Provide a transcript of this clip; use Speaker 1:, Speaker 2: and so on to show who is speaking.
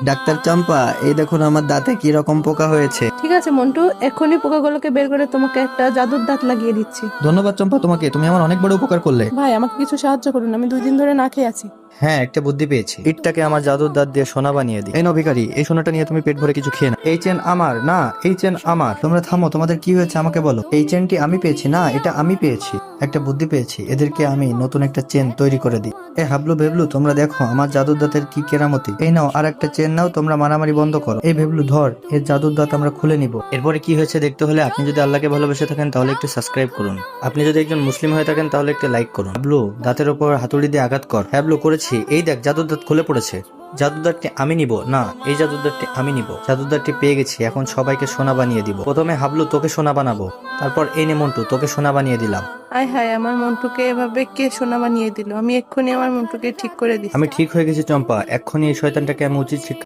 Speaker 1: Doctor চম্পা, এই দেখুন আমার দাঁতে কি রকম পোকা হয়েছে।
Speaker 2: ঠিক আছে মন্টু, এক্ষুনি পোকাগুলোকে বের করে তোমাকে একটা জাদুর দাঁত লাগিয়ে দিচ্ছি।
Speaker 1: ধন্যবাদ চম্পা তোমাকে, তুমি আমার অনেক বড় উপকার করলে।
Speaker 2: ভাই আমাকে কিছু সাহায্য করুন, আমি 2 দিন ধরে না খেয়ে আছি।
Speaker 1: হ্যাঁ, একটা বুদ্ধি পেয়েছি। ইটটাকে আমার জাদুর দাঁত দিয়ে সোনা বানিয়ে দিই। এই নাও ভিখারি, এই সোনাটা নিয়ে তুমি পেট ভরে কিছু খেয়ে না। এই চেন আমার না, এই চেন আমার। তোমরা থামো, তোমাদের কি হয়েছে আমাকে বলো। এই চেনটি আমি পেয়েছি না, এটা আমি পেয়েছি। একটা বুদ্ধি পেয়েছি, এদেরকে আমি নতুন একটা চেন তৈরি করে দিই। এ হাবলু ভেবলু, তোমরা দেখো আমার জাদুর দাঁতের কি কেরামতি। এই নাও আর একটা চেন নাও, তোমরা মারামারি বন্ধ করো। এই ভেবলু ধর, এর জাদুর দাঁত আমরা খুলে নিব। এরপরে কি হয়েছে দেখতে হলে আপনি যদি আল্লাহকে ভালোবেসে থাকেন তাহলে একটু সাবস্ক্রাইব করুন। আপনি যদি একজন মুসলিম হয়ে থাকেন তাহলে একটু লাইক করুন। হাবলু, দাঁতের উপর হাতুড়ি দিয়ে আঘাত কর। হাবলু, করেছি। এই দেখ, জাদুর দাঁত খুলে পড়েছে। জাদুদারটি আমি নিব না, এই জাদুদারটি আমি নিব। জাদুদারটি পেয়ে গেছি, এখন সবাইকে সোনা বানিয়ে দিব। প্রথমে হাবলু তোকে সোনা বানাবো, তারপর এই নে মন্টু, তোকে সোনা বানিয়ে দিলাম।
Speaker 2: আয় হায়, আমার মন্টুকে এভাবে কে সোনা বানিয়ে দিল? আমি এক্ষুনি আমার মন্টুকে ঠিক করে দিচ্ছি।
Speaker 1: আমি ঠিক হয়ে গেছি চম্পা, এক্ষুনি এই শয়তানটাকে আমি উচিত শিক্ষা